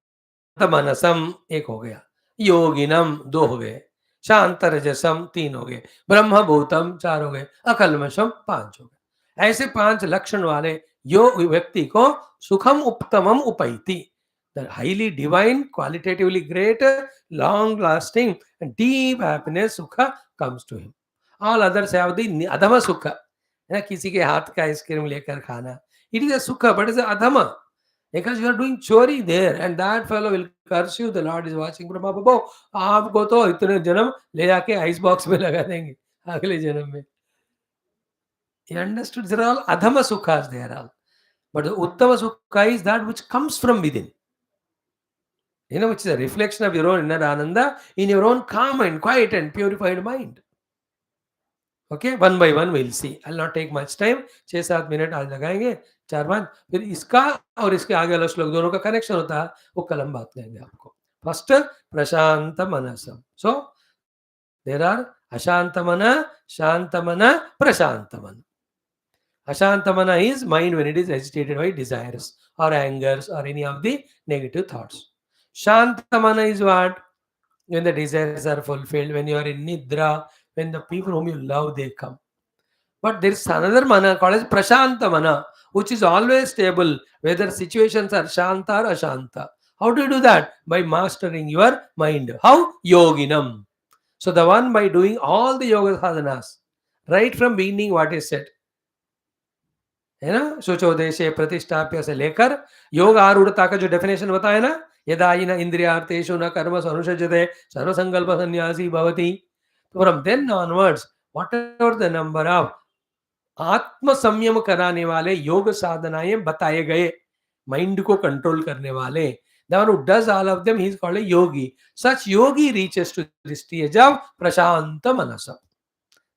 मनसम एक हो गया, योगिनम दो हो गए, शांत रजसम तीन हो गए, ब्रह्म भूतम चार हो गए, अकल्मषम पांच हो गए। ऐसे पांच लक्षण वाले योग व्यक्ति को सुखम उत्तमम उपैति, the highly divine, qualitatively great, long lasting and deep happiness sukha comes to him. All others have the adhama sukha, है ना, किसी के हाथ का आइसक्रीम लेकर खाना, it is a sukha but it is a adhama, because you are doing chori there and that fellow will curse you. The Lord is watching from above. आपको तो इतने जन्म ले जाके आइस बॉक्स में लगा देंगे अगले जन्म में. You understood? These are all adhama sukhas. They are all. But the uttama sukha is that which comes from within. You know, which is a reflection of your own inner ananda in your own calm and quiet and purified mind. Okay, one by one we'll see. I'll not take much time. 6-7 minute आज लगाएंगे, 4-5, फिर इसका और इसके आगे वाला श्लोक दोनों का कनेक्शन होता है, वो कल हम बात करेंगे आपको. First Prashant मनसम. So there are अशांत मन, शांत मन, प्रशांत मन. Ashanta mana is mind when it is agitated by desires or angers or any of the negative thoughts. Shanta mana is what? When the desires are fulfilled, when you are in nidra, when the people whom you love, they come. But there is another mana called as prashanta mana, which is always stable, whether situations are shanta or ashanta. How do you do that? By mastering your mind. How? Yoginam. So the one by doing all the yoga sadhanas, right from beginning what is said, है ना, शुचोदेशे प्रतिष्ठाप्य से लेकर योग आरूढ़ता का जो definition बताया ना, यदा इन इंद्रियार्थेषु न कर्मसु अनुषज्यते सर्वसंकल्प सन्यासी भवति. From then onwards whatever the number of atma samyam कराने वाले योग साधनाएं बताए गए, माइंड को कंट्रोल करने वाले, the one who does all of them, he is called a yogi. Such yogi reaches to the stage of prashanta manasa.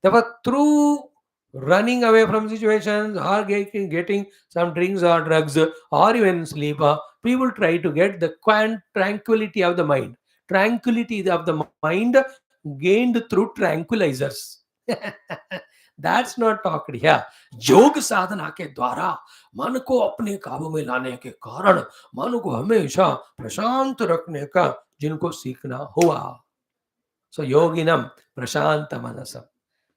Therefore, through running away from situations or getting some drinks or drugs or even sleep, people try to get the tranquility of the mind. Tranquility of the mind gained through tranquilizers. That's not talked here. योग साधना के द्वारा मन को अपने काबू में लाने के कारण मन को हमेशा प्रशांत रखने का जिनको सीखना हुआ. So yoginam prashanta manasam.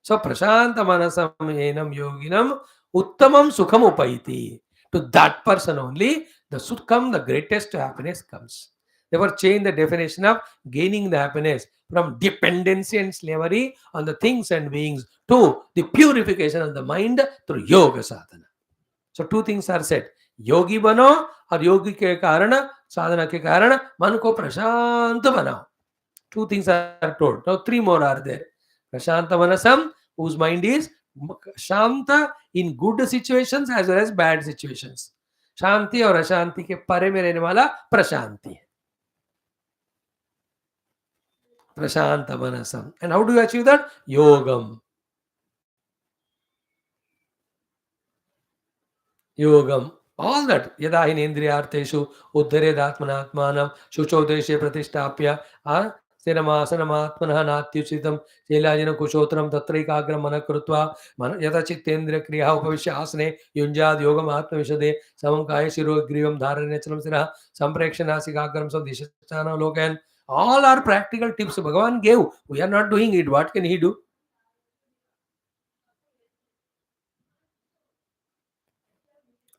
So prashanta manasam enam yoginam uttamam sukham upaiti. To that person only the sukham, the greatest happiness comes. Therefore change the definition of gaining the happiness from dependency and slavery on the things and beings to the purification of the mind through yoga sadhana. So two things are said. योगी बनो और योगी के कारण, साधना के कारण मन को प्रशांत बनाओ. Two things are told. Now three more are there. Prashanta manasam, whose mind is shanta in good situations as well as bad situations. शांति और अशांति के परे में रहने वाला प्रशांति है. प्रशांत मनसम. And how do you achieve that? Yogam. Yogam. All that. Yada in indriyarteshu uddharedatmanatmanam shuchodeshe pratishthapya. स्थिरमासनमात्मनः नात्युचितं शैलाजिनं कुशोत्तरं तत्रैकाग्रं मनः कृत्वा यथा चित्तेन्द्रियक्रियाः उपविश्य आसने युञ्जाद् योगम् आत्मविशदे समं काये शिरोग्रीवं धारयन् चलं शिरः सम्प्रेक्ष्य नासिकाग्रं स्वदिशश्चानवलोकयन्. All are practical tips Bhagavan gave. We are not doing it. What can he do?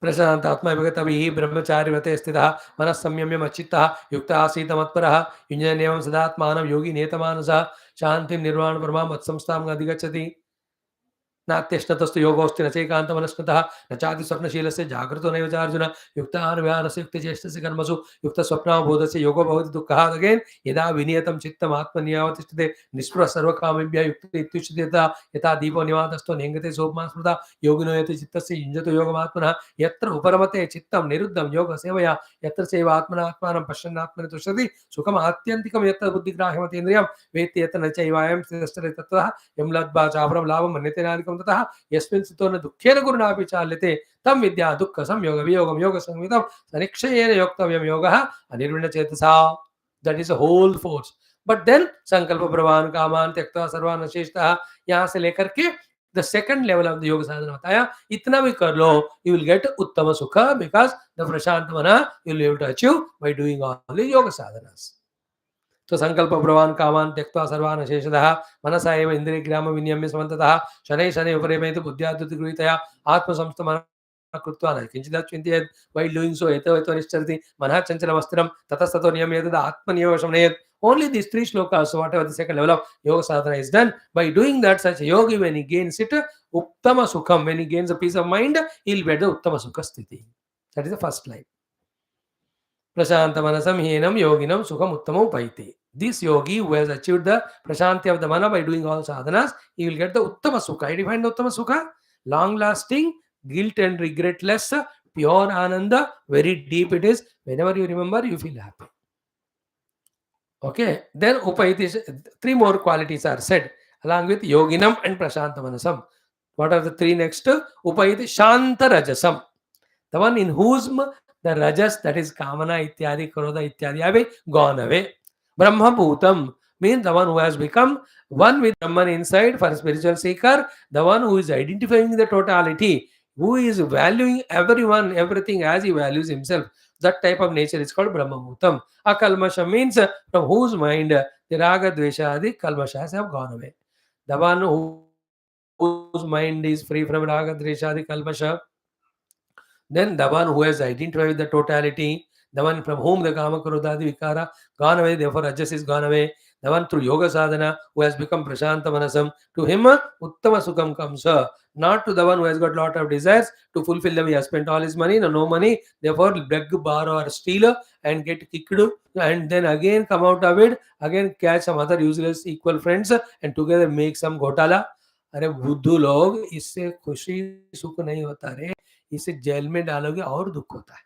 प्रशांतात्मा विगतभिः ब्रह्मचारिव्रते स्थितः मनः संयम्य मच्चित्तः युक्तः आसीत् मत्परः युञ्जन्नेवं सदात्मानं योगी नियतमानसः शान्तिं निर्वाण परमां मत्संस्थाम् अधिगच्छति. नात्यश्नतस्तु योगोऽस्ति न चैकान्तमनस्कृतः न चाति स्वप्नशीलस्य जागृतो नैव च अर्जुन युक्ताहारविहारस्य युक्तचेष्टस्य कर्मसु युक्तस्वप्नावबोधस्य योगो भवति दुःखः. अगेन यदा विनियतं चित्तम् आत्मन्यावतिष्ठते निःस्पृहः सर्वकामेभ्यः युक्तः इत्युच्यते यथा दीपो निवातस्थो नेङ्गते सोपमा स्मृता योगिनो यत् चित्तस्य युञ्जतो योगमात्मनः यत्र उपरमते चित्तं निरुद्धं योगसेवया यत्र सेवात्मनात्मानं पश्यन्नात्मनि तुष्यति सुखम् आत्यन्तिकं यत्र बुद्धिग्राह्यमतीन्द्रियं वेत्ति यत्र न चैवायं स्थिरश्चरति ततः यं लब्ध्वा चापरं लाभं मन्यते नादिकं ततः यस्मिन् स्थितो न दुःखेन गुरुणापि चाल्यते तं विद्या दुःख संयोग वियोगं योग संविदं सनिक्षयेन योक्तव्यं योगः अनिर्विण्णचेतसा. That is a whole force. But then संकल्प प्रवान कामान त्यक्त्वा सर्वान् शेषतः यहाँ से लेकर के The second level of the yoga sadhana बताया, इतना भी कर लो, you will get uttama sukha, because the prashant mana you will be able to achieve by doing all the yoga sadhanas. तो संकल्प प्रवान कामान त्यक्त्वा सर्वान् शेषतः मनसा एव इन्द्रियग्राम विनियम्य समन्ततः शनैः शनैः उपरिमेत बुद्ध्याद्युतिगृहीतया आत्मसंस्थमनः कृत्वा न किञ्चित् चिन्तयेत् while doing so एतो एतो निश्चरति मनः चञ्चलमस्थिरं ततस्ततो नियम्येत आत्मनियमवशं नयेत्. Only these three shlokas, whatever the second level of yoga sadhana is done, by doing that, such a yogi, when he gains it, uttama sukham, when he gains a peace of mind, he'll get the uttama sukha sthiti. That is the first line. Prashantamanasam hyenam yoginam sukham uttamam upaiti. This yogi who has achieved the prashanti of the mana by doing all sadhanas, he will get the uttama sukha. I define the uttama sukha: long lasting, guilt and regretless, pure ananda, very deep it is. Whenever you remember, you feel happy. Okay, then upaiti, three more qualities are said along with yoginam and prashantamanasam. What are the three next? Upaiti shanta rajasam, the one in whom the rajas, that is kamana ityadi, krodha ityadi, have gone away. Brahma bhutam means the one who has become one with Brahman inside. For a spiritual seeker, the one who is identifying the totality, who is valuing everyone, everything as he values himself. That type of nature is called Brahma bhutam. Akalmasha means from whose mind the raga, dvesha, adi kalmashas have gone away. The one whose mind is free from raga, dvesha, adi kalmasha, then the one who has identified with the totality, the one from whom the kama krodhadi vikara gone away, therefore rajas is gone away, the one through yoga sadhana who has become prashanta manasam, to him uttama sukham comes, not to the one who has got lot of desires. To fulfill them he has spent all his money, no money, therefore beg, borrow or steal and get kicked, and then again come out of it, again catch some other useless equal friends and together make some घोटाला. अरे बुद्धू लोग, इससे खुशी सुख नहीं होता रे, इसे जेल में डालोगे और दुख होता है.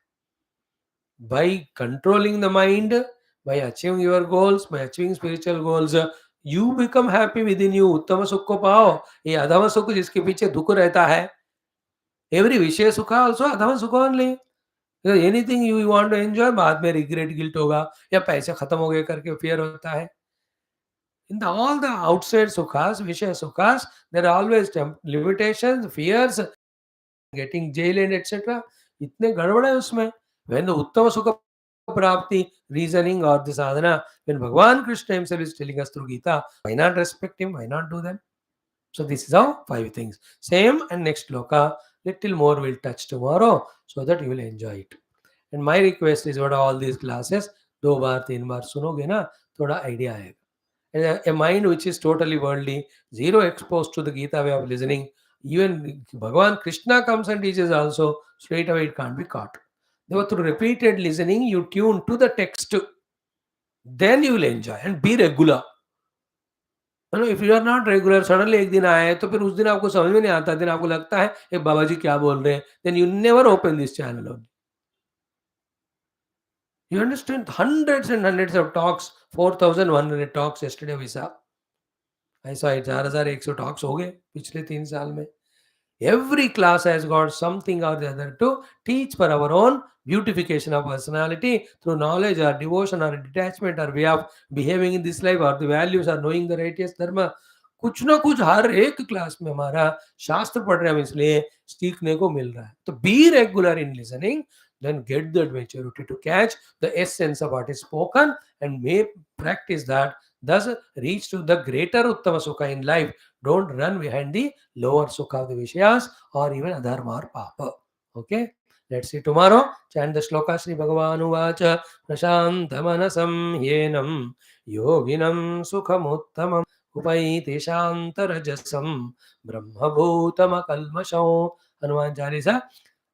By controlling the mind, by achieving your goals, by achieving spiritual goals, you become happy within you. उत्तम सुख को पाओ. ये अधम सुख जिसके पीछे दुख रहता है, every विषय सुख also adham sukh only. Anything you want to enjoy, बाद में रिग्रेट गिल्ट होगा, या पैसे खत्म हो गए करके फियर होता है. In all the outside sukhas, Vishaya sukhas, there are always limitations, fears, getting jailed and etc. इतने गड़बड़ है उसमें. When the Uttama Sukha Prapti reasoning or the sadhana, when Bhagavan Krishna himself is telling us through Geetha, why not respect him? Why not do them? So this is how 5 things. Same and next shloka, little more will touch tomorrow so that you will enjoy it. And my request is, what are all these classes, 2 बार 3 बार सुनोगे ना, थोड़ा idea आएगा. A mind which is totally worldly, zero exposed to the Gita way of listening, even Bhagavan Krishna comes and teaches also, straight away it can't be caught. Therefore, through repeated listening, you tune to the text, then you will enjoy and be regular. If you are not regular, suddenly एक दिन आए तो फिर उस दिन आपको समझ में नहीं आता, दिन आपको लगता है ये बाबा जी क्या बोल रहे हैं, then you never open this channel only. You understand? Hundreds and hundreds of talks, 4,100 talks yesterday we saw. I saw it, 4,100 talks हो गए पिछले 3 साल में. Every class has got something or the other to teach for our own beautification of personality through knowledge or devotion or detachment or way of behaving in this life or the values or knowing the righteous dharma. कुछ ना कुछ हर एक class में हमारा शास्त्र पढ़ रहे हैं, इसलिए सीखने को मिल रहा है. तो be regular in listening, then get that maturity to catch the essence of what is spoken and may practice that, thus reach to the greater uttama sukha in life. Don't run behind the lower sukha of the vishayas or even adharma or papa. Okay, let's see tomorrow. Chant the shloka. Shri Bhagavan uvacha prashantamanasam yenam yoginam sukhamuttamam upaiti shantarajasam brahmabhutama kalmasham. Hanuman Chalisa.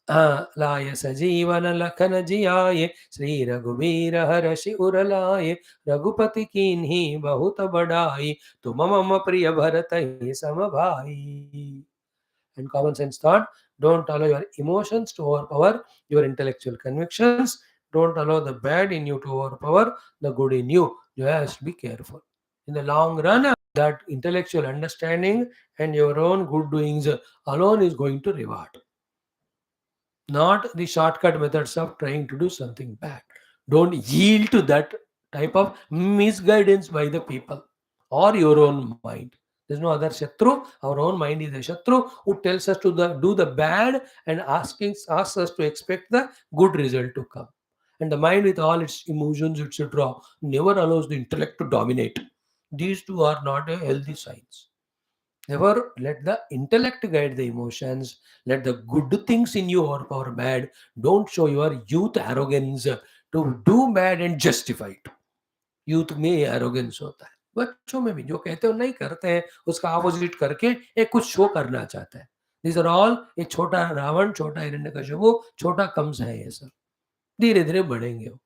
लाय सजीवन लखन जियाये, श्री रघुवीर हर्षि उर लाये, रघुपति कीन्ही बहुत बड़ाई, तुम मम प्रिय भरत ही सम भाई. And common sense thought, don't allow your emotions to overpower your intellectual convictions. Don't allow the bad in you to overpower the good in you. You have to be careful. In the long run, that intellectual understanding and your own good doings alone is going to reward, not the shortcut methods of trying to do something bad. Don't yield to that type of misguidance by the people or your own mind. There's no other Shatru. Our own mind is the Shatru who tells us to do the bad and asks us to expect the good result to come. And the mind, with all its emotions, etc., never allows the intellect to dominate. These two are not a healthy signs. Never let the intellect guide the emotions. Let the good things in you overpower bad. Don't show your youth arrogance to do bad and justify it. Youth में ये arrogance होता है, बच्चों में भी जो कहते हो नहीं करते हैं उसका ऑपोजिट करके एक कुछ शो करना चाहता है. दिस आर ऑल एक छोटा रावण, छोटा हिरण्यकशिपु, छोटा कंस है ये सब. धीरे धीरे बढ़ेंगे वो.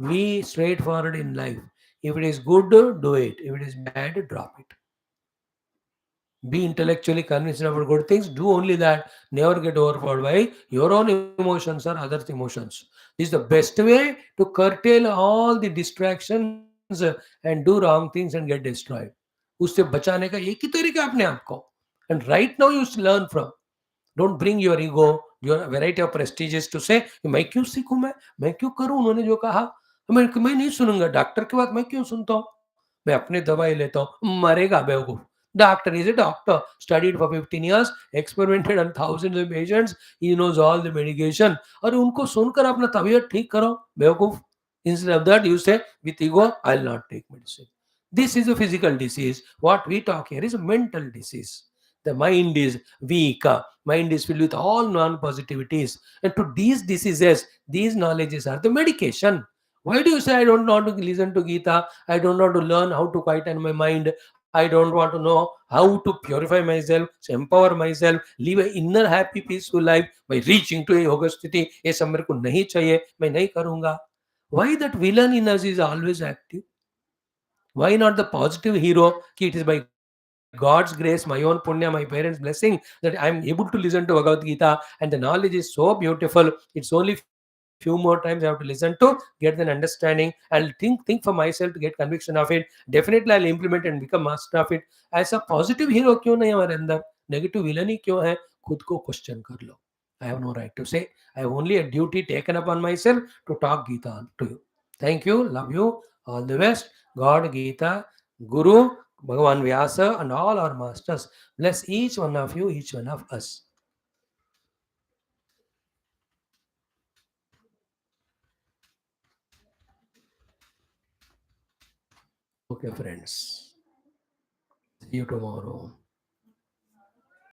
We straight forward in life. If it is good do it, if it is bad drop it. Be intellectually convinced about good things. Do only that. Never get overpowered by your own emotions or others' emotions. This is the best way to curtail all the distractions and do wrong things and get destroyed. उससे बचाने का एक ही तरीका अपने आप को. And right now you learn from. Don't bring your ego, your variety of prestiges to say मैं क्यों सीखूं, मैं क्यों करूं, उन्होंने जो कहा मैं नहीं सुनूंगा. डॉक्टर की बात मैं क्यों सुनता हूं, मैं अपनी दवाई लेता हूं. मरेगा बेवकूफ. Doctor is a doctor, studied for 15 years, experimented on thousands of patients, he knows all the medication. और उनको सुनकर अपना तबीयत ठीक करो बेवकूफ. Instead of that, you say, with ego, I'll not take medicine. This is a physical disease. What we talk here is a mental disease. The mind is weak. Mind is filled with all non-positivities. And to these diseases, these knowledges are the medication. Why do you say, I don't want to listen to Geetha? I don't want to learn how to quieten my mind. I don't want to know how to purify myself, empower myself, live an inner happy, peaceful life by reaching to a yoga sthiti. ये सब मेरे को नहीं चाहिए, मैं नहीं करूंगा. Why that villain in us is always active? Why not the positive hero? It is by God's grace, my own punya, my parents' blessing that I am able to listen to Bhagavad Gita, and the knowledge is so beautiful. It's only few more times I have to listen to get an understanding. I'll think for myself to get conviction of it. Definitely I'll implement and become master of it. ऐसा positive hero क्यों नहीं हमारे अंदर, negative villain ही क्यों है? खुद को question कर लो. I have no right to say. I have only a duty taken upon myself to talk Gita to you. Thank you. Love you. All the best. God, Gita, Guru, Bhagavan Vyasa, and all our masters bless each one of you, each one of us. Okay, friends. See you tomorrow.